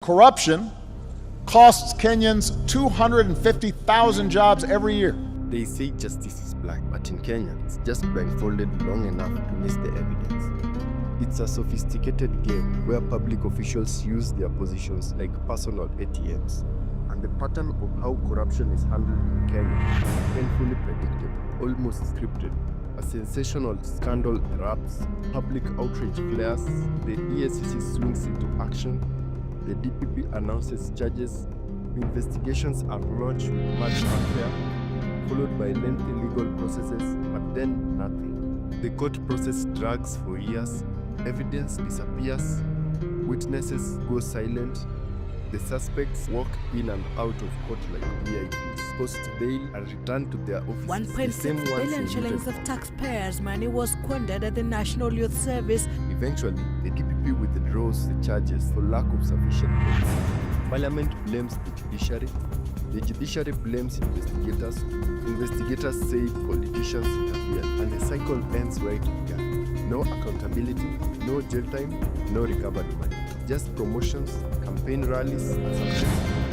Corruption costs Kenyans 250,000 jobs every year. They say justice is black, but in Kenya, it's just blindfolded long enough to miss the evidence. It's a sophisticated game where public officials use their positions like personal ATMs. And the pattern of how corruption is handled in Kenya is painfully predictable, almost scripted. A sensational scandal erupts, public outrage flares, the EACC swings into action, the DPP announces charges, investigations are launched with much fanfare, followed by lengthy legal processes, but then nothing. The court process drags for years, evidence disappears, witnesses go silent, the suspects walk in and out of court like VIPs, post bail and return to their offices. 1.6 billion shillings of taxpayers' money was squandered at the National Youth Service. Eventually, the DPP withdraws the charges for lack of sufficient evidence. Parliament blames the judiciary blames investigators, investigators say politicians interfered, and the cycle ends right here. No accountability, no jail time, no recovered money. Just promotions, campaign rallies, and sometimes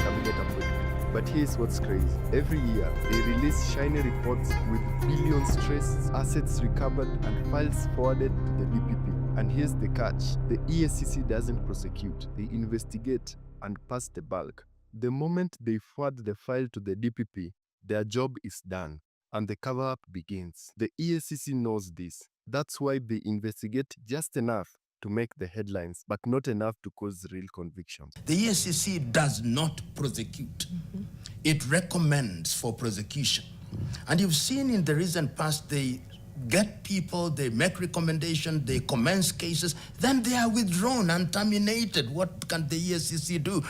cabinet appointments. But here's what's crazy. Every year, they release shiny reports with billions traced, assets recovered, and files forwarded to the DPP. And here's the catch. The EACC doesn't prosecute. They investigate and pass the bulk. The moment they forward the file to the DPP, their job is done, and the cover-up begins. The EACC knows this. That's why they investigate just enough to make the headlines, but not enough to cause real convictions. The EACC does not prosecute. It recommends for prosecution. And you've seen in the recent past, they get people, they make recommendations, they commence cases, then they are withdrawn and terminated. What can the EACC do?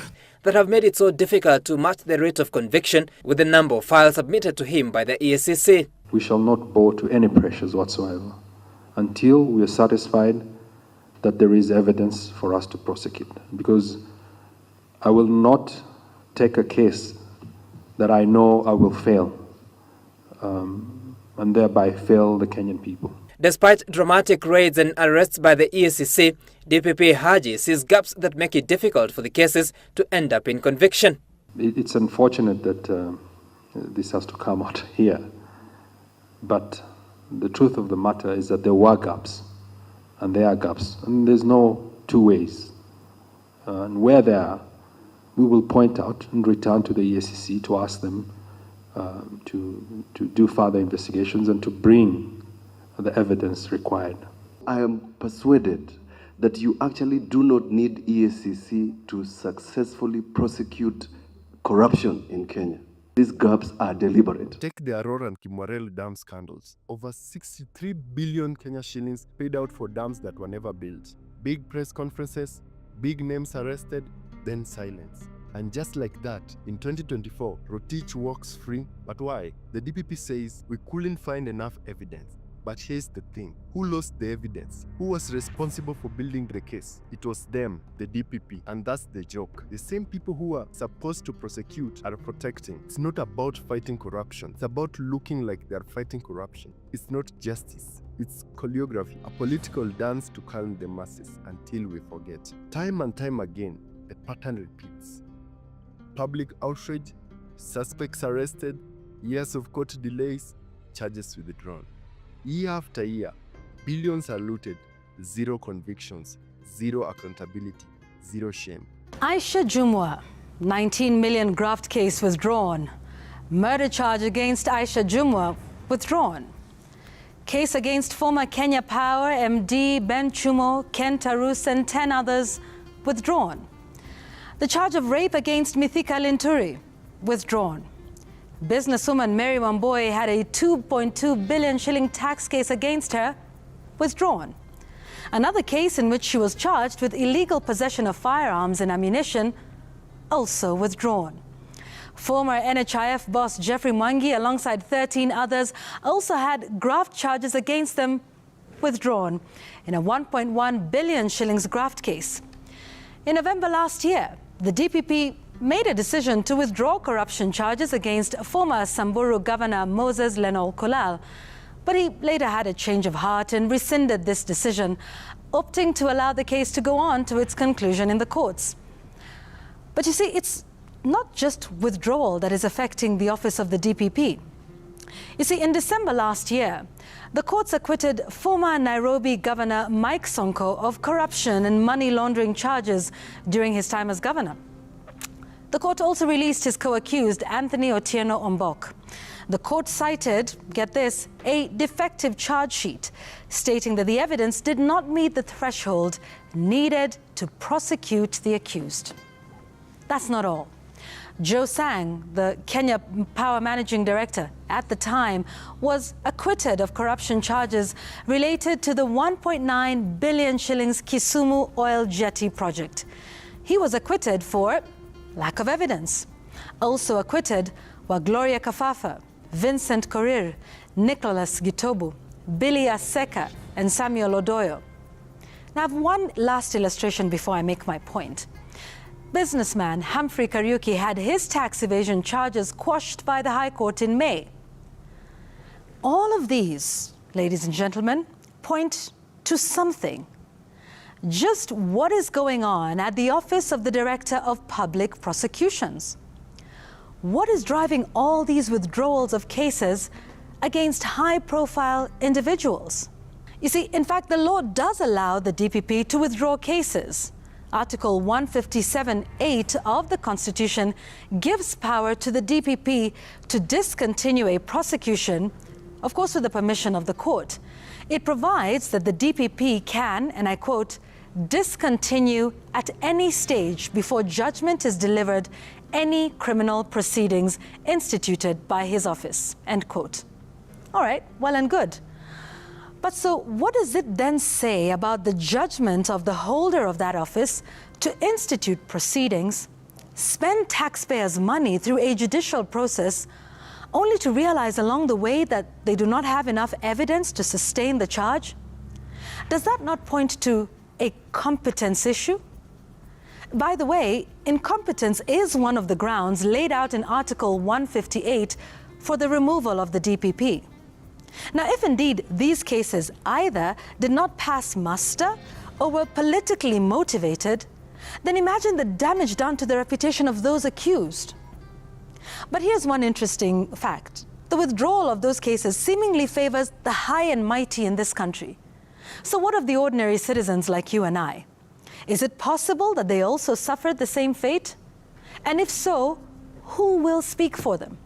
That have made it so difficult to match the rate of conviction with the number of files submitted to him by the EACC. We shall not bow to any pressures whatsoever until we are satisfied that there is evidence for us to prosecute. Because I will not take a case that I know I will fail, and thereby fail the Kenyan people. Despite dramatic raids and arrests by the EACC, DPP Haji sees gaps that make it difficult for the cases to end up in conviction. It's unfortunate that this has to come out here, but the truth of the matter is that there were gaps, and there are gaps, and there's no two ways. And where there are, we will point out and return to the EACC to ask them to do further investigations and to bring the evidence required. I am persuaded that you actually do not need EACC to successfully prosecute corruption in Kenya. These gaps are deliberate. Take the Aurora and Kimwarel dam scandals. Over 63 billion Kenya shillings paid out for dams that were never built. Big press conferences, big names arrested, then silence. And just like that, in 2024, Rotich walks free. But why? The DPP says we couldn't find enough evidence. But here's the thing. Who lost the evidence? Who was responsible for building the case? It was them, the DPP. And that's the joke. The same people who are supposed to prosecute are protecting. It's not about fighting corruption. It's about looking like they're fighting corruption. It's not justice. It's choreography, a political dance to calm the masses until we forget. Time and time again, the pattern repeats. Public outrage, suspects arrested, years of court delays, charges withdrawn. Year after year, billions are looted, zero convictions, zero accountability, zero shame. Aisha Jumwa, 19 million graft case withdrawn. Murder charge against Aisha Jumwa withdrawn. Case against former Kenya Power MD Ben Chumo, Ken Tarus and 10 others withdrawn. The charge of rape against Mithika Linturi withdrawn. Businesswoman Mary Wamboi had a 2.2 billion shilling tax case against her withdrawn. Another case in which she was charged with illegal possession of firearms and ammunition also withdrawn. Former NHIF boss Jeffrey Mwangi alongside 13 others also had graft charges against them withdrawn in a 1.1 billion shillings graft case. In November last year, the DPP made a decision to withdraw corruption charges against former Samburu Governor Moses Lenol Kolal, but he later had a change of heart and rescinded this decision, opting to allow the case to go on to its conclusion in the courts. But you see, it's not just withdrawal that is affecting the office of the DPP. You see, in December last year, the courts acquitted former Nairobi Governor Mike Sonko of corruption and money laundering charges during his time as governor. The court also released his co-accused, Anthony Otieno Ombok. The court cited, get this, a defective charge sheet, stating that the evidence did not meet the threshold needed to prosecute the accused. That's not all. Joe Sang, the Kenya Power Managing Director at the time, was acquitted of corruption charges related to the 1.9 billion shillings Kisumu oil jetty project. He was acquitted for lack of evidence. Also acquitted were Gloria Kafafa, Vincent Korir, Nicholas Gitobu, Billy Aseka, and Samuel Odoyo. Now, I have one last illustration before I make my point. Businessman Humphrey Kariuki had his tax evasion charges quashed by the High Court in May. All of these, ladies and gentlemen, point to something. Just what is going on at the Office of the Director of Public Prosecutions? What is driving all these withdrawals of cases against high-profile individuals? You see, in fact, the law does allow the DPP to withdraw cases. Article 157(8) of the Constitution gives power to the DPP to discontinue a prosecution, of course with the permission of the court. It provides that the DPP can, and I quote, discontinue at any stage before judgment is delivered any criminal proceedings instituted by his office, end quote. All right, well and good. But so what does it then say about the judgment of the holder of that office to institute proceedings, spend taxpayers' money through a judicial process, only to realize along the way that they do not have enough evidence to sustain the charge? Does that not point to a competence issue? By the way, incompetence is one of the grounds laid out in Article 158 for the removal of the DPP. Now, if indeed these cases either did not pass muster or were politically motivated, then imagine the damage done to the reputation of those accused. But here's one interesting fact. The withdrawal of those cases seemingly favors the high and mighty in this country. So what of the ordinary citizens like you and I? Is it possible that they also suffered the same fate? And if so, who will speak for them?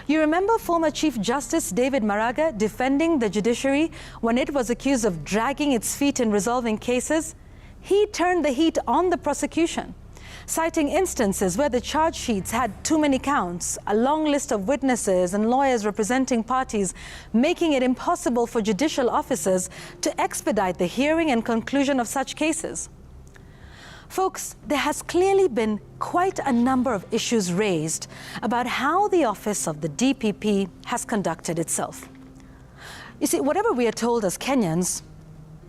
You remember former Chief Justice David Maraga defending the judiciary when it was accused of dragging its feet in resolving cases? He turned the heat on the prosecution, citing instances where the charge sheets had too many counts, a long list of witnesses and lawyers representing parties, making it impossible for judicial officers to expedite the hearing and conclusion of such cases. Folks, there has clearly been quite a number of issues raised about how the office of the DPP has conducted itself. You see, whatever we are told as Kenyans,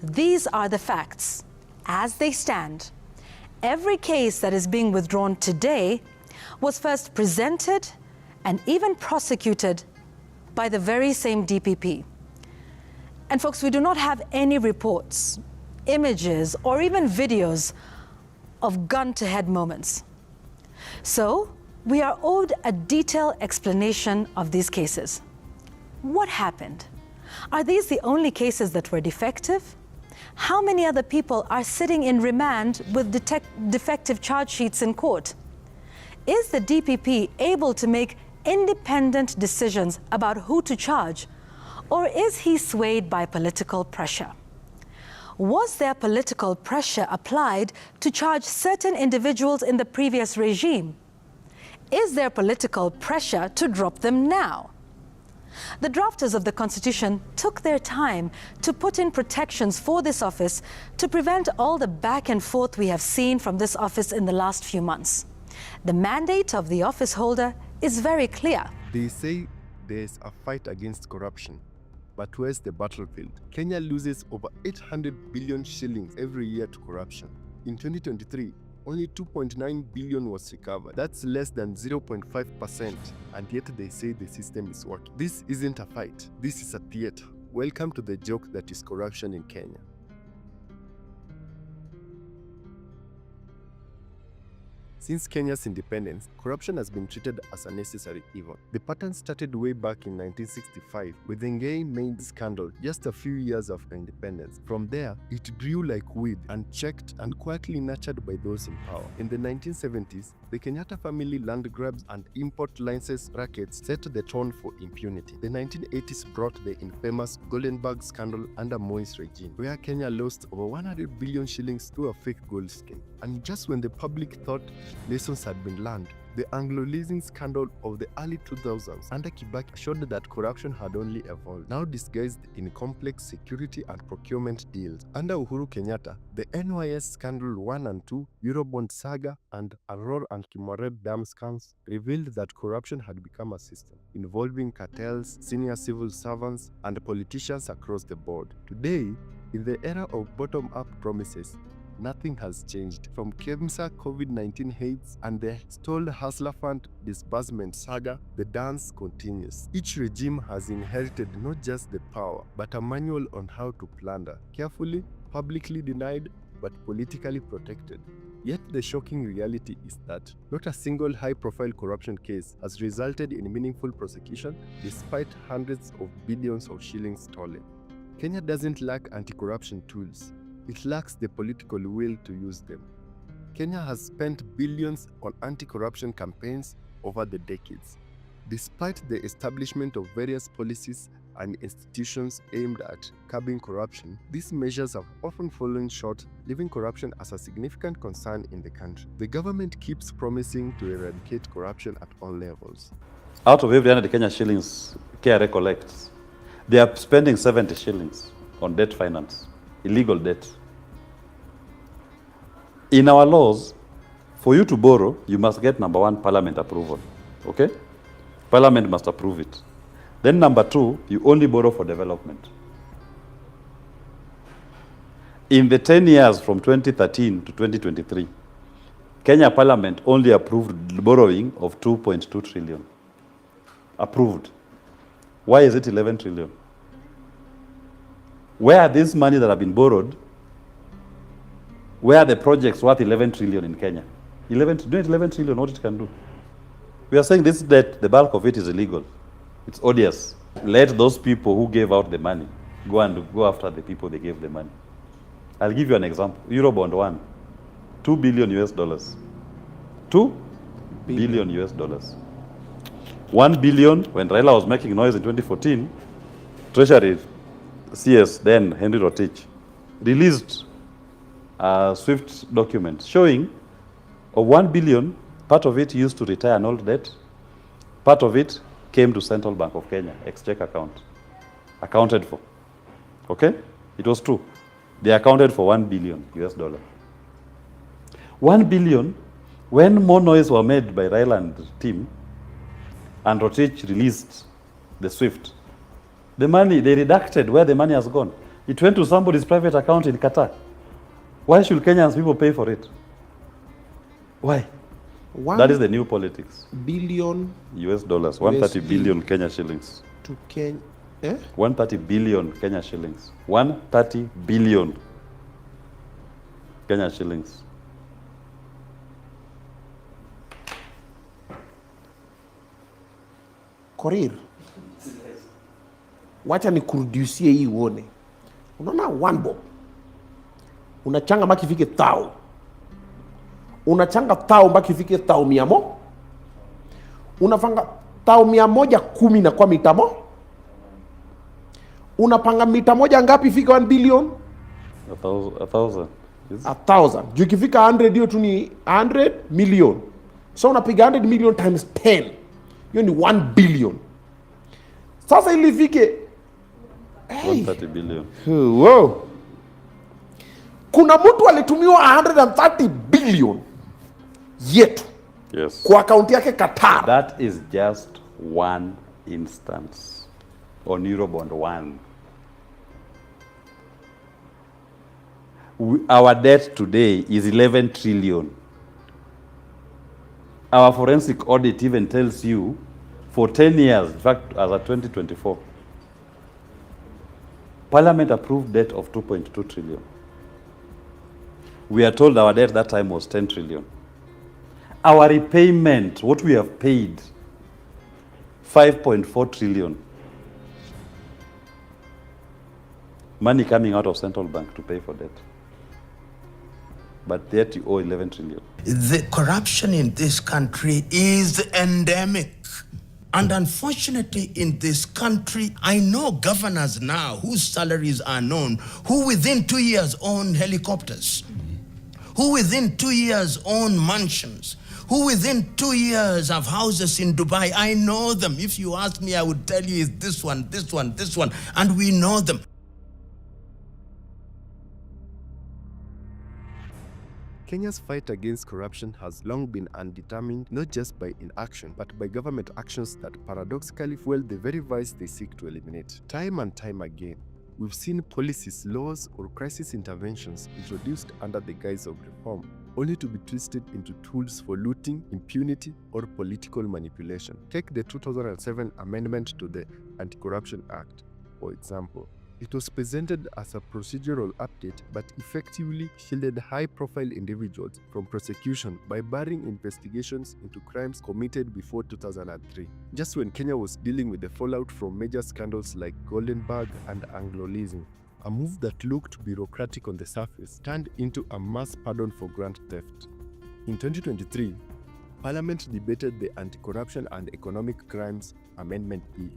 these are the facts as they stand. Every case that is being withdrawn today was first presented and even prosecuted by the very same DPP. And folks, we do not have any reports, images, or even videos of gun-to-head moments. So, we are owed a detailed explanation of these cases. What happened? Are these the only cases that were defective? How many other people are sitting in remand with defective charge sheets in court? Is the DPP able to make independent decisions about who to charge, or is he swayed by political pressure? Was there political pressure applied to charge certain individuals in the previous regime? Is there political pressure to drop them now? The drafters of the Constitution took their time to put in protections for this office to prevent all the back and forth we have seen from this office in the last few months. The mandate of the office holder is very clear. They say there's a fight against corruption. But where's the battlefield? Kenya loses over 800 billion shillings every year to corruption. In 2023, only 2.9 billion was recovered. That's less than 0.5%, and yet they say the system is working. This isn't a fight. This is a theater. Welcome to the joke that is corruption in Kenya. Since Kenya's independence, corruption has been treated as a necessary evil. The pattern started way back in 1965 with the Ngei Maid scandal just a few years after independence. From there, it grew like weed, unchecked and quietly nurtured by those in power. In the 1970s, the Kenyatta family land grabs and import license rackets set the tone for impunity. The 1980s brought the infamous Goldenberg scandal under Moi's regime, where Kenya lost over 100 billion shillings to a fake gold scheme. And just when the public thought lessons had been learned, the Anglo-leasing scandal of the early 2000s under Kibaki showed that corruption had only evolved, now disguised in complex security and procurement deals. Under Uhuru Kenyatta, the NYS Scandal 1 and 2, Eurobond saga, and Aror and Kimoret dam scams revealed that corruption had become a system, involving cartels, senior civil servants, and politicians across the board. Today, in the era of bottom-up promises, nothing has changed. From KEMSA COVID-19 hates and the stalled Hustler Fund disbursement saga, the dance continues. Each regime has inherited not just the power, but a manual on how to plunder, carefully, publicly denied, but politically protected. Yet the shocking reality is that not a single high-profile corruption case has resulted in meaningful prosecution despite hundreds of billions of shillings stolen. Kenya doesn't lack anti-corruption tools. It lacks the political will to use them. Kenya has spent billions on anti-corruption campaigns over the decades. Despite the establishment of various policies and institutions aimed at curbing corruption, these measures have often fallen short, leaving corruption as a significant concern in the country. The government keeps promising to eradicate corruption at all levels. Out of every 100 Kenya shillings KRA collects, they are spending 70 shillings on debt finance. Illegal debt. In our laws, for you to borrow, you must get number one, Parliament approval. Okay? Parliament must approve it. Then number two, you only borrow for development. In the 10 years from 2013 to 2023, Kenya Parliament only approved borrowing of 2.2 trillion. Approved. Why is it 11 trillion? Where are these money that have been borrowed? Where are the projects worth 11 trillion in Kenya? 11 trillion, what it can do? We are saying this debt, the bulk of it is illegal. It's odious. Let those people who gave out the money go after the people they gave the money. I'll give you an example. Eurobond 1, $2 billion US. $2 billion US. $1 billion, when Raila was making noise in 2014, Treasury CS, then Henry Rotich, released a SWIFT document showing of 1 billion, part of it used to retire an old debt, part of it came to Central Bank of Kenya, Exchequer account, accounted for. Okay? It was true. They accounted for $1 billion US. 1 billion, when more noise were made by Raila and the team, and Rotich released the SWIFT, the money, they redacted where the money has gone. It went to somebody's private account in Qatar. Why should Kenyans people pay for it? Why? That is the new politics. Billion US dollars, 130 billion Kenya shillings. To Kenya, 130 billion Kenya shillings. 130 billion Kenya shillings. Korir, wacha nikurudusie hii uone. Unaona one bob, unachanga mpaka ifike thao. Unachanga thao mpaka ifike thao 100. Unafanga thao 110 na kwa mita mo. Unapanga mita moja ngapi ifike 1 billion? 1,000. 1,000. Juu ikifika 100 hiyo tu ni 100 million. So unapiga 100 million times 10. Hiyo ni 1 billion. Sasa ili ifike 130 billion. Wow. Kuna mtu alitumiwa 130 billion yetu. Yes. Kwa akaunti yake Qatar. That is just one instance on Eurobond 1. Our debt today is 11 trillion. Our forensic audit even tells you for 10 years, in fact, as of 2024, Parliament approved debt of 2.2 trillion. We are told our debt that time was 10 trillion. Our repayment, what we have paid, 5.4 trillion. Money coming out of central bank to pay for debt. But yet you owe 11 trillion. The corruption in this country is endemic. And unfortunately, in this country, I know governors now whose salaries are known, who within 2 years own helicopters, who within 2 years own mansions, who within 2 years have houses in Dubai. I know them. If you ask me, I would tell you it's this one, this one, this one, and we know them. Kenya's fight against corruption has long been undetermined not just by inaction, but by government actions that paradoxically fuel the very vice they seek to eliminate. Time and time again, we've seen policies, laws, or crisis interventions introduced under the guise of reform, only to be twisted into tools for looting, impunity, or political manipulation. Take the 2007 amendment to the Anti-Corruption Act, for example. It was presented as a procedural update, but effectively shielded high-profile individuals from prosecution by barring investigations into crimes committed before 2003, just when Kenya was dealing with the fallout from major scandals like Goldenberg and Anglo-leasing. A move that looked bureaucratic on the surface turned into a mass pardon for grand theft. In 2023, Parliament debated the Anti-Corruption and Economic Crimes Amendment Bill,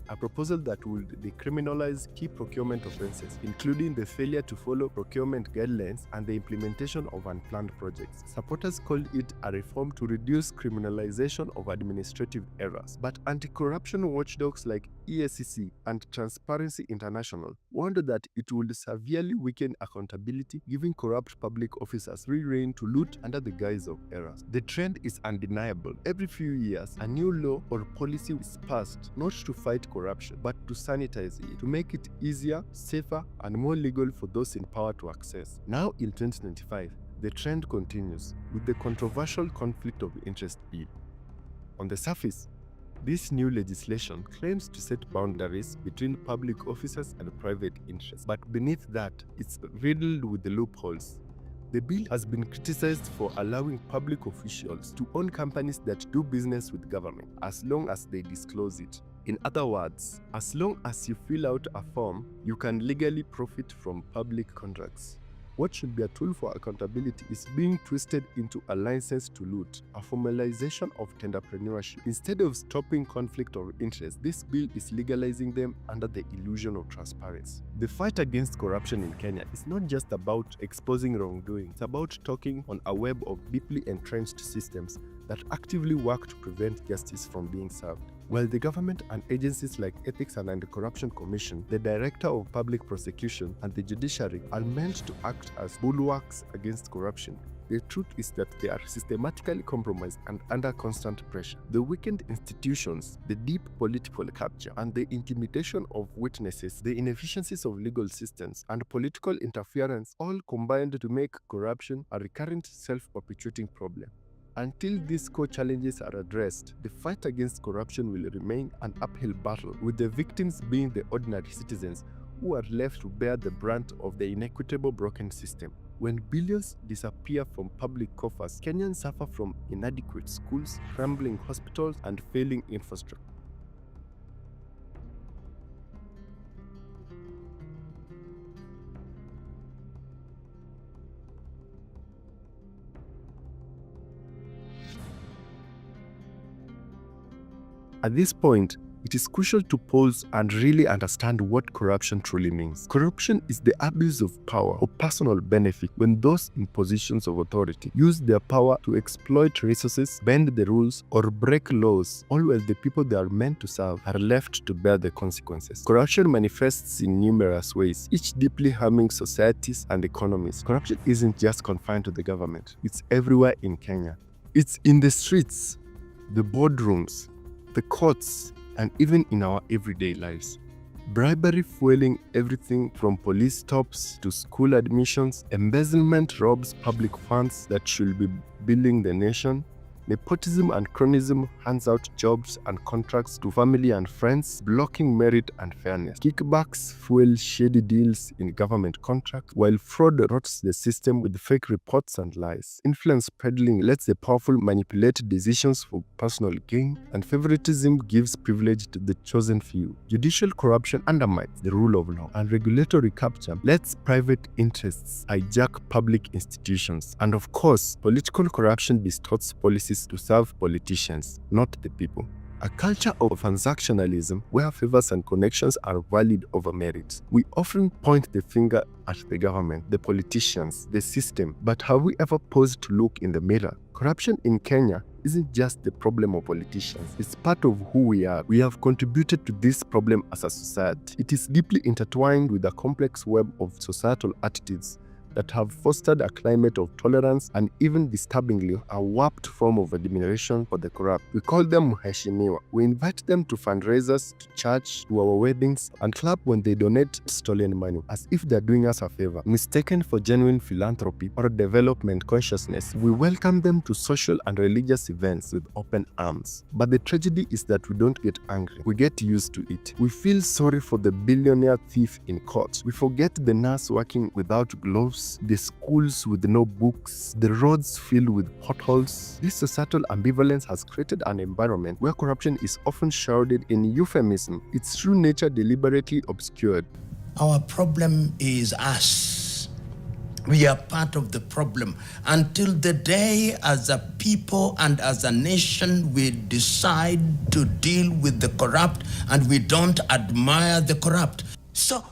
a proposal that would decriminalize key procurement offenses, including the failure to follow procurement guidelines and the implementation of unplanned projects. Supporters called it a reform to reduce criminalization of administrative errors. But anti-corruption watchdogs like EACC and Transparency International warned that it would severely weaken accountability, giving corrupt public officers free rein to loot under the guise of errors. The trend is undeniable. Every few years, a new law or policy is passed, not to fight corruption, but to sanitize it, to make it easier, safer, and more legal for those in power to access. Now in 2025, the trend continues with the controversial conflict of interest bill. On the surface, this new legislation claims to set boundaries between public officers and private interests, but beneath that, it's riddled with the loopholes. The bill has been criticized for allowing public officials to own companies that do business with government, as long as they disclose it. In other words, as long as you fill out a form, you can legally profit from public contracts. What should be a tool for accountability is being twisted into a license to loot, a formalization of tenderpreneurship. Instead of stopping conflict of interest, this bill is legalizing them under the illusion of transparency. The fight against corruption in Kenya is not just about exposing wrongdoing, it's about talking on a web of deeply entrenched systems that actively work to prevent justice from being served. While the government and agencies like Ethics and Anti-Corruption Commission, the Director of Public Prosecution, and the Judiciary are meant to act as bulwarks against corruption, the truth is that they are systematically compromised and under constant pressure. The weakened institutions, the deep political capture, and the intimidation of witnesses, the inefficiencies of legal systems, and political interference all combined to make corruption a recurrent self-perpetuating problem. Until these core challenges are addressed, the fight against corruption will remain an uphill battle, with the victims being the ordinary citizens who are left to bear the brunt of the inequitable broken system. When billions disappear from public coffers, Kenyans suffer from inadequate schools, crumbling hospitals, and failing infrastructure. At this point, it is crucial to pause and really understand what corruption truly means. Corruption is the abuse of power or personal benefit when those in positions of authority use their power to exploit resources, bend the rules, or break laws, all while the people they are meant to serve are left to bear the consequences. Corruption manifests in numerous ways, each deeply harming societies and economies. Corruption isn't just confined to the government, it's everywhere in Kenya. It's in the streets, the boardrooms, the courts, and even in our everyday lives. Bribery fueling everything from police stops to school admissions. Embezzlement robs public funds that should be building the nation. Nepotism and cronyism hands out jobs and contracts to family and friends, blocking merit and fairness. Kickbacks fuel shady deals in government contracts, while fraud rots the system with fake reports and lies. Influence peddling lets the powerful manipulate decisions for personal gain, and favoritism gives privilege to the chosen few. Judicial corruption undermines the rule of law, and regulatory capture lets private interests hijack public institutions. And of course, political corruption distorts policies to serve politicians, not the people. A culture of transactionalism where favors and connections are valued over merits. We often point the finger at the government, the politicians, the system, but have we ever paused to look in the mirror? Corruption in Kenya isn't just the problem of politicians, it's part of who we are. We have contributed to this problem as a society. It is deeply intertwined with a complex web of societal attitudes that have fostered a climate of tolerance and, even disturbingly, a warped form of admiration for the corrupt. We call them mheshimiwa. We invite them to fundraisers, to church, to our weddings, and clap when they donate stolen money, as if they're doing us a favor. Mistaken for genuine philanthropy or development consciousness, we welcome them to social and religious events with open arms. But the tragedy is that we don't get angry. We get used to it. We feel sorry for the billionaire thief in court. We forget the nurse working without gloves, the schools with no books, the roads filled with potholes. This societal ambivalence has created an environment where corruption is often shrouded in euphemism, its true nature deliberately obscured. Our problem is us. We are part of the problem until the day as a people and as a nation we decide to deal with the corrupt and we don't admire the corrupt. So,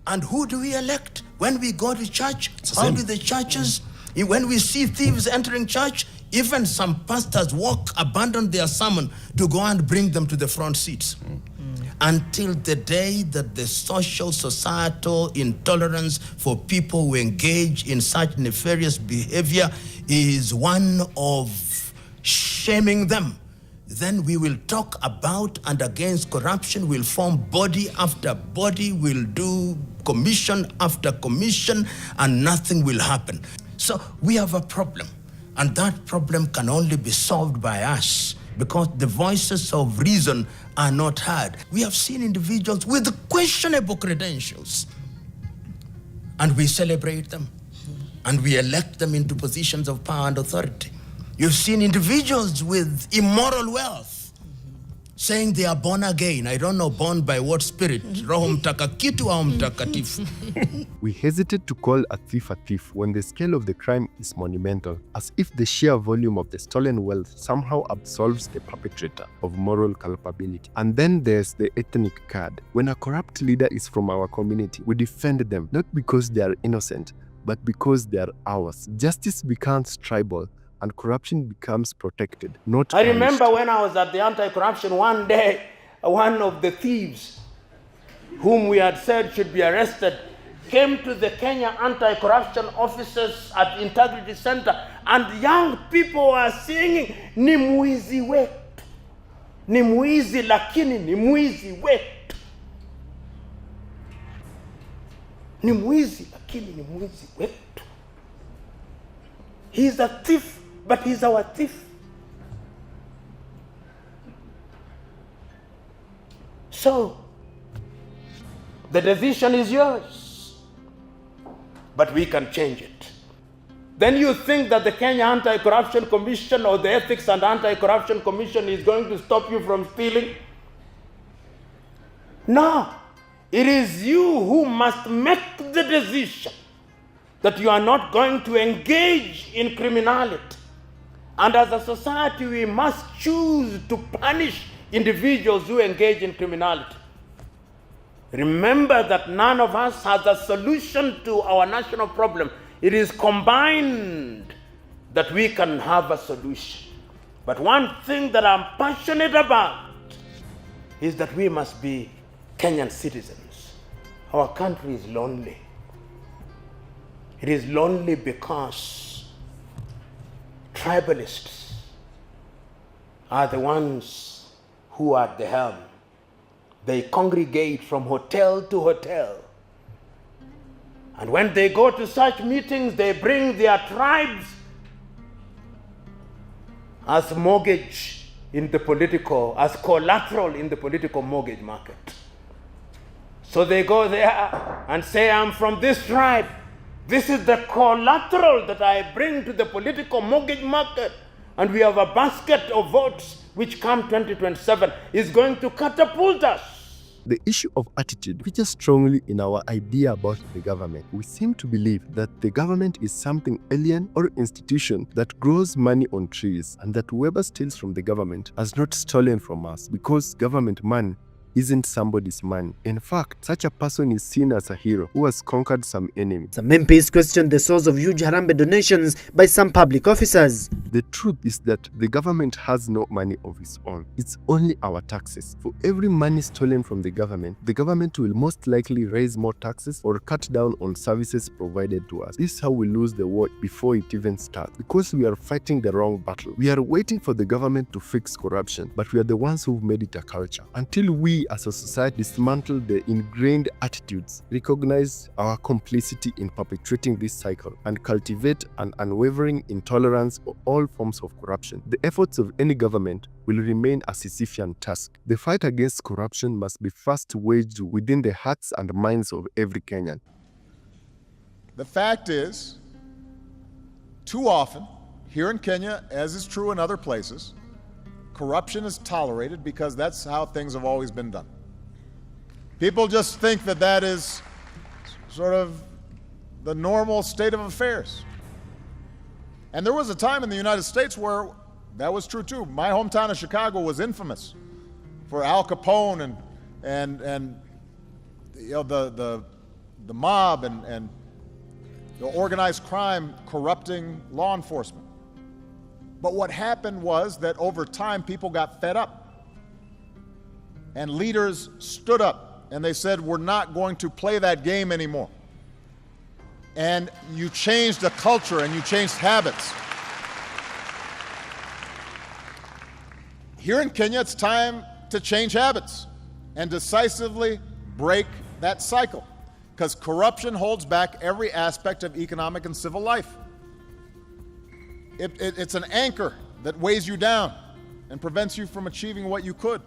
and who do we elect? When we go to church, how do the churches, when we see thieves entering church, even some pastors abandon their sermon to go and bring them to the front seats. Until the day that the social, societal intolerance for people who engage in such nefarious behavior is one of shaming them, then we will talk about and against corruption, we'll form body after body, we'll do commission after commission, and nothing will happen. So we have a problem, and that problem can only be solved by us because the voices of reason are not heard. We have seen individuals with questionable credentials, and we celebrate them, and we elect them into positions of power and authority. You've seen individuals with immoral wealth saying they are born again. I don't know born by what spirit, Roho Mtakakitu au Mtakatifu. We hesitate to call a thief when the scale of the crime is monumental, as if the sheer volume of the stolen wealth somehow absolves the perpetrator of moral culpability. And then there's the ethnic card. When a corrupt leader is from our community, we defend them, not because they are innocent, but because they are ours. Justice becomes tribal, and corruption becomes protected, not I remember when I was at the anti-corruption one day, one of the thieves whom we had said should be arrested came to the Kenya anti-corruption officers at the Integrity Center, and young people were singing, ni mwizi wetu, ni mwizi lakini ni mwizi wetu. Ni mwizi lakini ni mwizi wetu. He's a thief, but he's our thief. So, the decision is yours, but we can change it. Then you think that the Kenya Anti-Corruption Commission or the Ethics and Anti-Corruption Commission is going to stop you from stealing? No, it is you who must make the decision that you are not going to engage in criminality. And as a society, we must choose to punish individuals who engage in criminality. Remember that none of us has a solution to our national problem. It is combined that we can have a solution. But one thing that I'm passionate about is that we must be Kenyan citizens. Our country is lonely. It is lonely because tribalists are the ones who are at the helm. They congregate from hotel to hotel. And when they go to such meetings, they bring their tribes. as mortgage in the political, as collateral in the political mortgage market. So they go there and say, I'm from this tribe. This is the collateral that I bring to the political mortgage market. And we have a basket of votes which come 2027 is going to catapult us. The issue of attitude features strongly in our idea about the government. We seem to believe that the government is something alien or institution that grows money on trees, and that whoever steals from the government has not stolen from us, because government money isn't somebody's money. In fact, such a person is seen as a hero who has conquered some enemies. Some MPs questioned the source of huge Harambee donations by some public officers. The truth is that the government has no money of its own. It's only our taxes. For every money stolen from the government will most likely raise more taxes or cut down on services provided to us. This is how we lose the war before it even starts, because we are fighting the wrong battle. We are waiting for the government to fix corruption, but we are the ones who've made it a culture. Until we as a society dismantle the ingrained attitudes, recognize our complicity in perpetuating this cycle, and cultivate an unwavering intolerance of all forms of corruption, the efforts of any government will remain a Sisyphean task. The fight against corruption must be first waged within the hearts and minds of every Kenyan. The fact is, too often, here in Kenya, as is true in other places, corruption is tolerated because that's how things have always been done. People just think that that is sort of the normal state of affairs. And there was a time in the United States where that was true too. My hometown of Chicago was infamous for Al Capone and you know, the mob and the organized crime corrupting law enforcement. But what happened was that over time, people got fed up. And leaders stood up and they said, we're not going to play that game anymore. And you changed the culture and you changed habits. Here in Kenya, it's time to change habits and decisively break that cycle, because corruption holds back every aspect of economic and civil life. It's an anchor that weighs you down and prevents you from achieving what you could.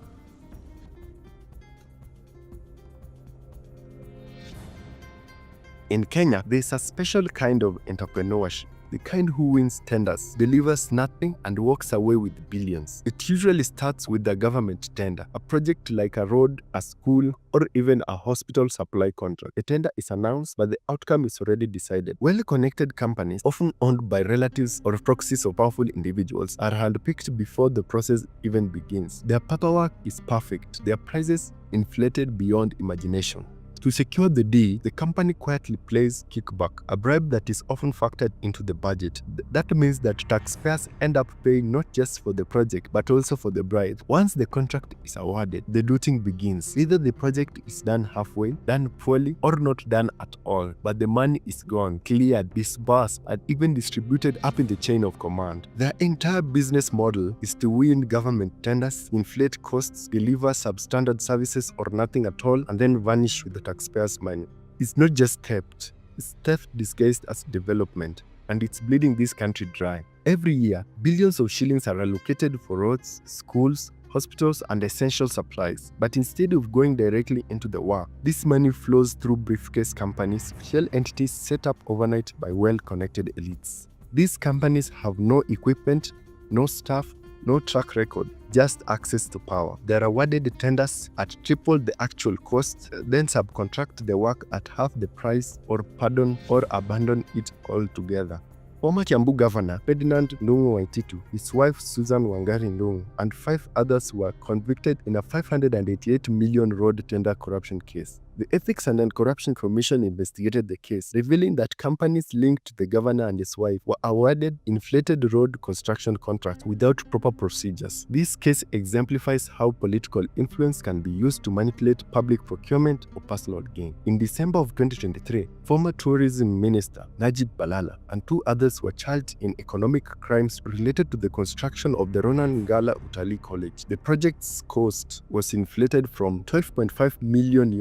In Kenya, there's a special kind of entrepreneurship. The kind who wins tenders, delivers nothing, and walks away with billions. It usually starts with a government tender, a project like a road, a school, or even a hospital supply contract. The tender is announced, but the outcome is already decided. Well-connected companies, often owned by relatives or proxies of powerful individuals, are handpicked before the process even begins. Their paperwork is perfect, their prices inflated beyond imagination. To secure the deal, the company quietly pays kickback, a bribe that is often factored into the budget. That means that taxpayers end up paying not just for the project, but also for the bribe. Once the contract is awarded, the looting begins. Either the project is done halfway, done poorly, or not done at all, but the money is gone, cleared, disbursed, and even distributed up in the chain of command. Their entire business model is to win government tenders, inflate costs, deliver substandard services or nothing at all, and then vanish with the taxpayers' money. It's not just theft, it's theft disguised as development, and it's bleeding this country dry. Every year, billions of shillings are allocated for roads, schools, hospitals, and essential supplies. But instead of going directly into the war, this money flows through briefcase companies, shell entities set up overnight by well-connected elites. These companies have no equipment, no staff, no track record, just access to power. They are awarded tenders at triple the actual cost, then subcontract the work at half the price, or pardon or abandon it altogether. Former Kiambu Governor Ferdinand Ndung'u Waititu, his wife Susan Wangari Ndung'u, and 5 others were convicted in a 588 million road tender corruption case. The Ethics and Anti-Corruption Commission investigated the case, revealing that companies linked to the governor and his wife were awarded inflated road construction contracts without proper procedures. This case exemplifies how political influence can be used to manipulate public procurement or personal gain. In December of 2023, former Tourism Minister Najib Balala and 2 others were charged in economic crimes related to the construction of the Ronan Ngala Utalii College. The project's cost was inflated from $12.5 million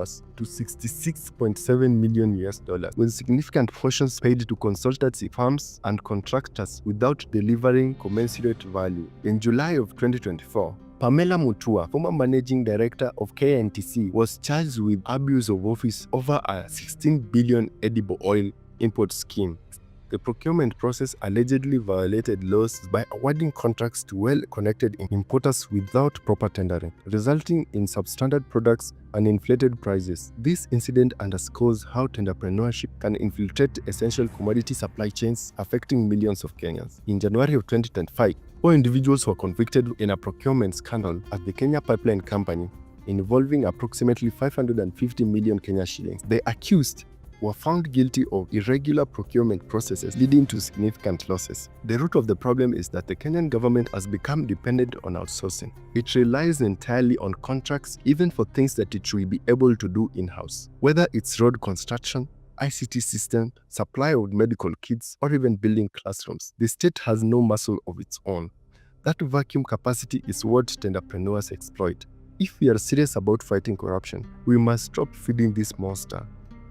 to $66.7 million, with significant portions paid to consultancy firms and contractors without delivering commensurate value. In July of 2024, Pamela Mutua, former managing director of KNTC, was charged with abuse of office over a 16 billion edible oil import scheme. The procurement process allegedly violated laws by awarding contracts to well-connected importers without proper tendering, resulting in substandard products and inflated prices. This incident underscores how tenderpreneurship can infiltrate essential commodity supply chains, affecting millions of Kenyans. In January of 2025, 4 individuals were convicted in a procurement scandal at the Kenya Pipeline Company involving approximately 550 million Kenya shillings. The accused were found guilty of irregular procurement processes leading to significant losses. The root of the problem is that the Kenyan government has become dependent on outsourcing. It relies entirely on contracts even for things that it should be able to do in-house. Whether it's road construction, ICT system, supply of medical kits, or even building classrooms, the state has no muscle of its own. That vacuum capacity is what tenderpreneurs exploit. If we are serious about fighting corruption, we must stop feeding this monster.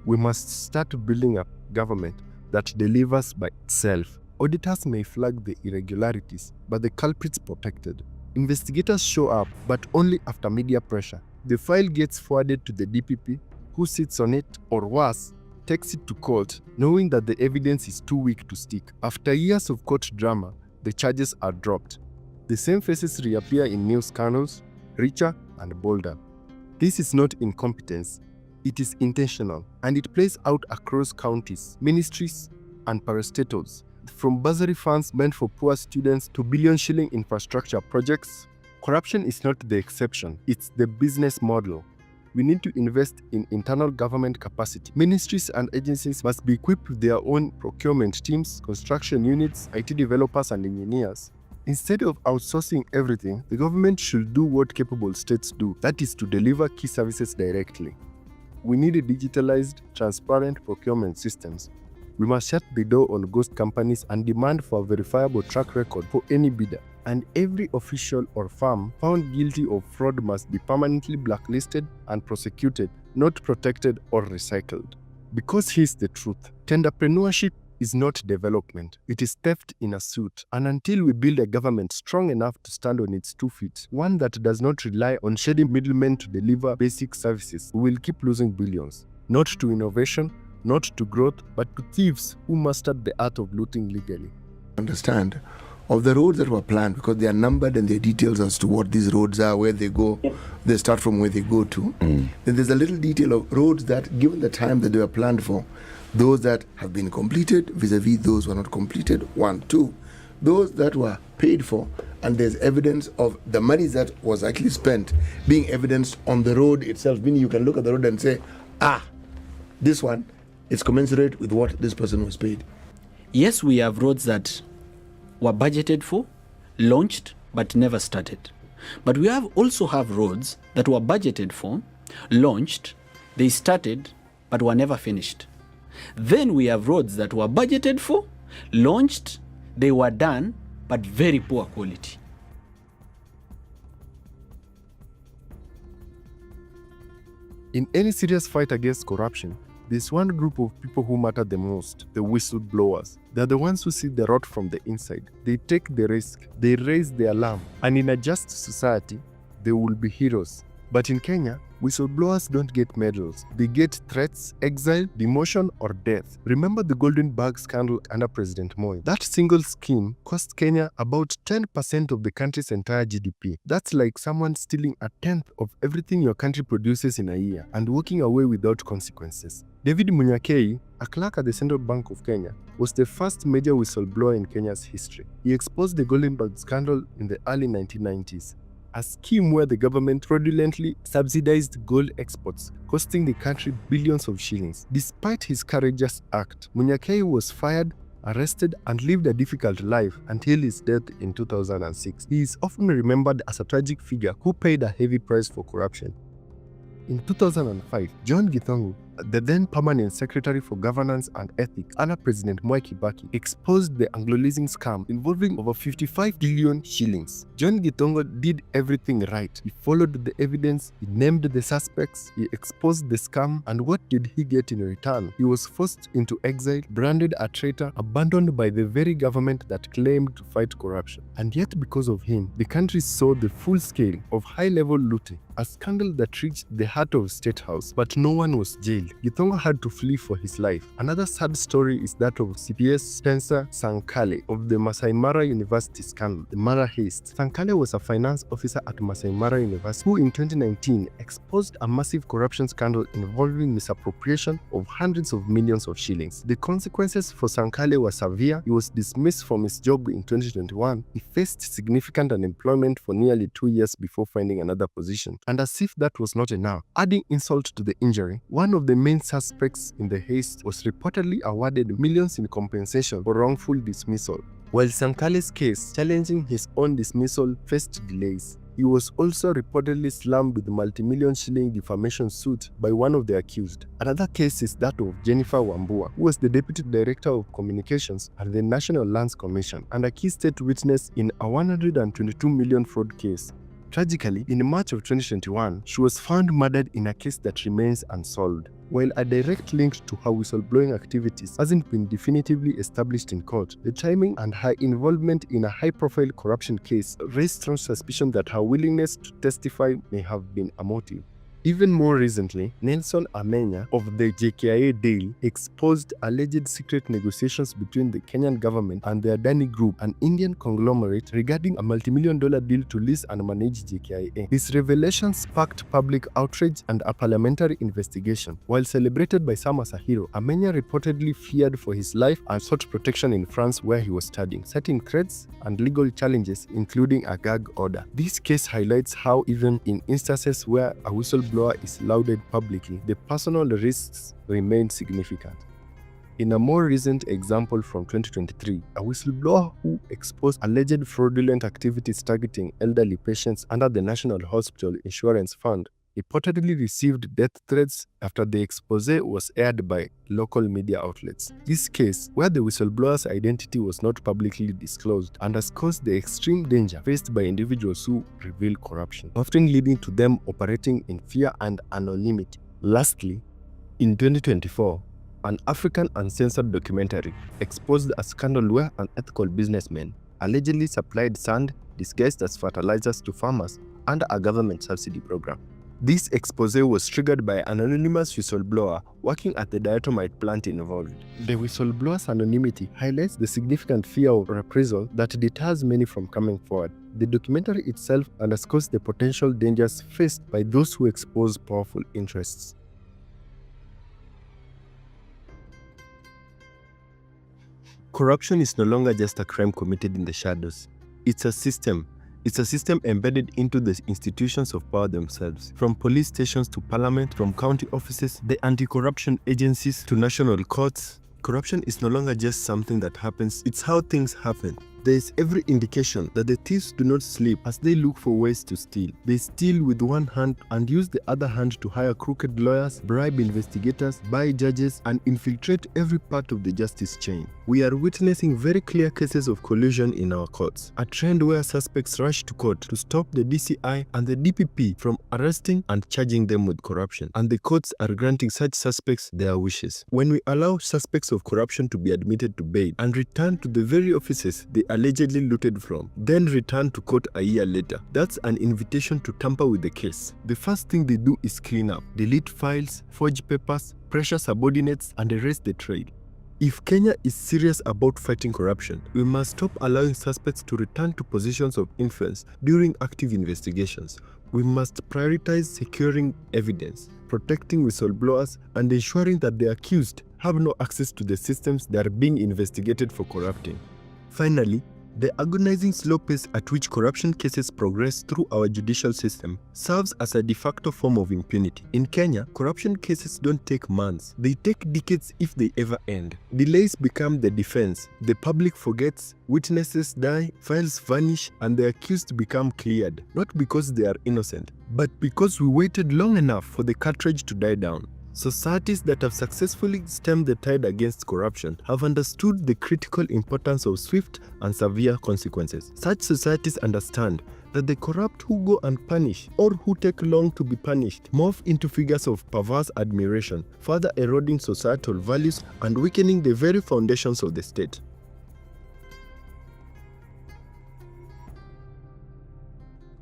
We must start building a government that delivers by itself. Auditors may flag the irregularities, but the culprits protected. Investigators show up, but only after media pressure. The file gets forwarded to the DPP, who sits on it, or worse, takes it to court, knowing that the evidence is too weak to stick. After years of court drama, the charges are dropped. The same faces reappear in new scandals, richer and bolder. This is not incompetence. It is intentional, and it plays out across counties, ministries, and parastatals. From bursary funds meant for poor students to billion-shilling infrastructure projects, corruption is not the exception, it's the business model. We need to invest in internal government capacity. Ministries and agencies must be equipped with their own procurement teams, construction units, IT developers, and engineers. Instead of outsourcing everything, the government should do what capable states do, that is to deliver key services directly. We need a digitalized, transparent procurement systems. We must shut the door on ghost companies and demand for a verifiable track record for any bidder. And every official or firm found guilty of fraud must be permanently blacklisted and prosecuted, not protected or recycled. Because here's the truth: tenderpreneurship is not development, it is theft in a suit. And until we build a government strong enough to stand on its 2 feet, one that does not rely on shady middlemen to deliver basic services, we will keep losing billions. Not to innovation, not to growth, but to thieves who mastered the art of looting legally. Understand of the roads that were planned, because they are numbered and there are details as to what these roads are, where they go. They start from where they go to. Then there's a little detail of roads that, given the time that they were planned for, those that have been completed vis-a-vis those who are not completed, 1, 2. Those that were paid for, and there's evidence of the money that was actually spent being evidenced on the road itself, meaning you can look at the road and say, this one is commensurate with what this person was paid. Yes, we have roads that were budgeted for, launched, but never started. But we also have roads that were budgeted for, launched, they started, but were never finished. Then we have roads that were budgeted for, launched, they were done, but very poor quality. In any serious fight against corruption, there's one group of people who matter the most: the whistleblowers. They're the ones who see the rot from the inside. They take the risk, they raise the alarm, and in a just society, they will be heroes. But in Kenya, whistleblowers don't get medals. They get threats, exile, demotion, or death. Remember the Goldenberg scandal under President Moi? That single scheme cost Kenya about 10% of the country's entire GDP. That's like someone stealing a tenth of everything your country produces in a year and walking away without consequences. David Munyakei, a clerk at the Central Bank of Kenya, was the first major whistleblower in Kenya's history. He exposed the Goldenberg scandal in the early 1990s. A scheme where the government fraudulently subsidized gold exports, costing the country billions of shillings. Despite his courageous act, Munyakei was fired, arrested, and lived a difficult life until his death in 2006. He is often remembered as a tragic figure who paid a heavy price for corruption. In 2005, John Githongu, The then permanent Secretary for Governance and Ethics, under President Mwai Kibaki, exposed the Anglo-leasing scam involving over 55 billion shillings. John Gitongo did everything right. He followed the evidence, he named the suspects, he exposed the scam, and what did he get in return? He was forced into exile, branded a traitor, abandoned by the very government that claimed to fight corruption. And yet because of him, the country saw the full scale of high-level looting, a scandal that reached the heart of State House, but no one was jailed. Gitongo had to flee for his life. Another sad story is that of CPS Spencer Sankale of the Masai Mara University scandal, the Mara Heist. Sankale was a finance officer at Masai Mara University who in 2019 exposed a massive corruption scandal involving misappropriation of hundreds of millions of shillings. The consequences for Sankale were severe. He was dismissed from his job in 2021. He faced significant unemployment for nearly 2 years before finding another position. And as if that was not enough, adding insult to the injury, one of the main suspects in the heist was reportedly awarded millions in compensation for wrongful dismissal. While Sankale's case challenging his own dismissal faced delays, he was also reportedly slammed with a multi-million shilling defamation suit by one of the accused. Another case is that of Jennifer Wambua, who was the Deputy Director of Communications at the National Lands Commission and a key state witness in a 122 million fraud case. Tragically, in March of 2021, she was found murdered in a case that remains unsolved. While a direct link to her whistleblowing activities hasn't been definitively established in court, the timing and her involvement in a high-profile corruption case raised strong suspicion that her willingness to testify may have been a motive. Even more recently, Nelson Amenya of the JKIA deal exposed alleged secret negotiations between the Kenyan government and the Adani Group, an Indian conglomerate, regarding a multi-million-dollar deal to lease and manage JKIA. These revelations sparked public outrage and a parliamentary investigation. While celebrated by some as a hero, Amenya reportedly feared for his life and sought protection in France where he was studying, citing threats and legal challenges, including a gag order. This case highlights how even in instances where a whistleblower is lauded publicly, the personal risks remain significant. In a more recent example from 2023, a whistleblower who exposed alleged fraudulent activities targeting elderly patients under the National Hospital Insurance Fund reportedly received death threats after the expose was aired by local media outlets. This case, where the whistleblower's identity was not publicly disclosed, underscores the extreme danger faced by individuals who reveal corruption, often leading to them operating in fear and anonymity. Lastly, in 2024, an African Uncensored documentary exposed a scandal where unethical businessmen allegedly supplied sand disguised as fertilizers to farmers under a government subsidy program. This expose was triggered by an anonymous whistleblower working at the diatomite plant involved. The whistleblower's anonymity highlights the significant fear of reprisal that deters many from coming forward. The documentary itself underscores the potential dangers faced by those who expose powerful interests. Corruption is no longer just a crime committed in the shadows. It's a system. It's a system embedded into the institutions of power themselves. From police stations to parliament, from county offices, the anti-corruption agencies to national courts. Corruption is no longer just something that happens, it's how things happen. There is every indication that the thieves do not sleep as they look for ways to steal. They steal with one hand and use the other hand to hire crooked lawyers, bribe investigators, buy judges, and infiltrate every part of the justice chain. We are witnessing very clear cases of collusion in our courts, a trend where suspects rush to court to stop the DCI and the DPP from arresting and charging them with corruption, and the courts are granting such suspects their wishes. When we allow suspects of corruption to be admitted to bail and return to the very offices they allegedly looted from, then return to court a year later, that's an invitation to tamper with the case. The first thing they do is clean up, delete files, forge papers, pressure subordinates, and erase the trail. If Kenya is serious about fighting corruption, we must stop allowing suspects to return to positions of influence during active investigations. We must prioritize securing evidence, protecting whistleblowers, and ensuring that the accused have no access to the systems they are being investigated for corrupting. Finally, the agonizing slow pace at which corruption cases progress through our judicial system serves as a de facto form of impunity. In Kenya, corruption cases don't take months, they take decades if they ever end. Delays become the defense, the public forgets, witnesses die, files vanish, and the accused become cleared, not because they are innocent, but because we waited long enough for the cartridge to die down. Societies that have successfully stemmed the tide against corruption have understood the critical importance of swift and severe consequences. Such societies understand that the corrupt who go unpunished or who take long to be punished morph into figures of perverse admiration, further eroding societal values and weakening the very foundations of the state.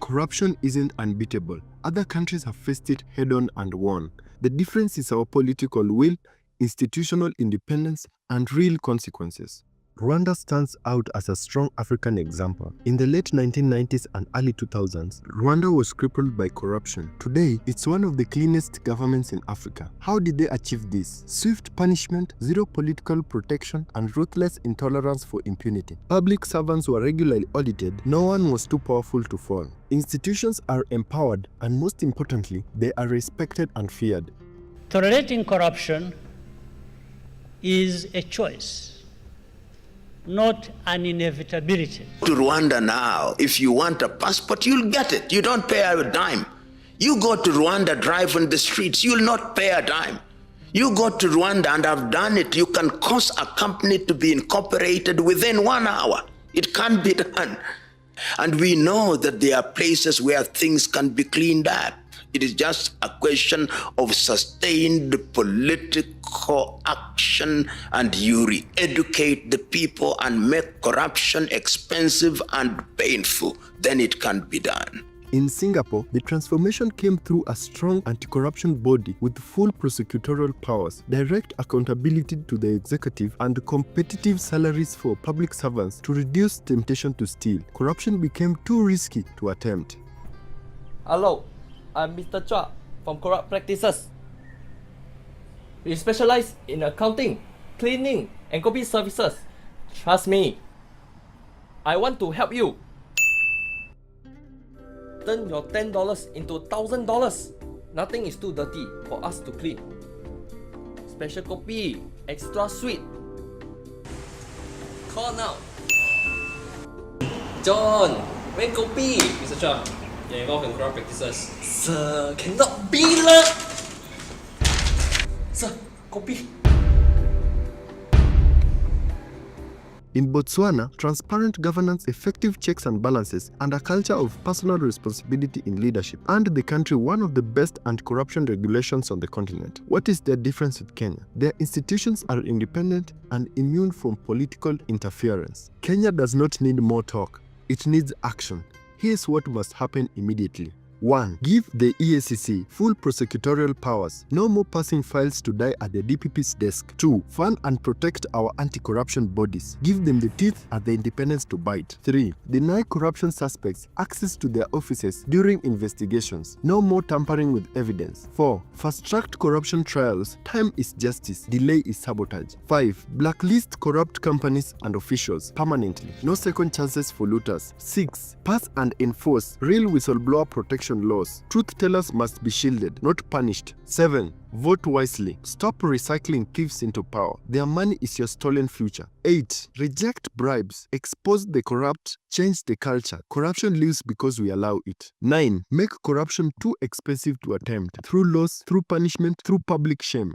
Corruption isn't unbeatable. Other countries have faced it head-on and won. The difference is our political will, institutional independence, and real consequences. Rwanda stands out as a strong African example. In the late 1990s and early 2000s, Rwanda was crippled by corruption. Today, it's one of the cleanest governments in Africa. How did they achieve this? Swift punishment, zero political protection, and ruthless intolerance for impunity. Public servants were regularly audited. No one was too powerful to fall. Institutions are empowered, and most importantly, they are respected and feared. Tolerating corruption is a choice, not an inevitability. To Rwanda now, if you want a passport, you'll get it. You don't pay a dime. You go to Rwanda, drive on the streets, you'll not pay a dime. You go to Rwanda, and I've done it, you can cause a company to be incorporated within 1 hour. It can be done. And we know that there are places where things can be cleaned up. It is just a question of sustained political action, and you re-educate the people and make corruption expensive and painful. Then it can be done. In Singapore, the transformation came through a strong anti-corruption body with full prosecutorial powers, direct accountability to the executive, and competitive salaries for public servants to reduce temptation to steal. Corruption became too risky to attempt. Hello, I'm Mr. Chua from Corrupt Practices. We specialize in accounting, cleaning, and copy services. Trust me, I want to help you. Turn your $10 into $1,000. Nothing is too dirty for us to clean. Special copy, extra sweet. Call now. John, when copy? Mr. Chua, you're involved in corrupt practices. Sir, cannot be lah. Sir, copy. In Botswana, transparent governance, effective checks and balances, and a culture of personal responsibility in leadership earned the country one of the best anti-corruption regulations on the continent. What is their difference with Kenya? Their institutions are independent and immune from political interference. Kenya does not need more talk. It needs action. Here's what must happen immediately. 1. Give the EACC full prosecutorial powers. No more passing files to die at the DPP's desk. 2. Fund and protect our anti-corruption bodies. Give them the teeth and the independence to bite. 3. Deny corruption suspects access to their offices during investigations. No more tampering with evidence. 4. Fast-track corruption trials. Time is justice. Delay is sabotage. 5. Blacklist corrupt companies and officials permanently. No second chances for looters. 6. Pass and enforce real whistleblower protection laws. Truth tellers must be shielded, not punished. 7. Vote wisely. Stop recycling thieves into power. Their money is your stolen future. 8. Reject bribes. Expose the corrupt. Change the culture. Corruption lives because we allow it. 9. Make corruption too expensive to attempt. Through laws, through punishment, through public shame.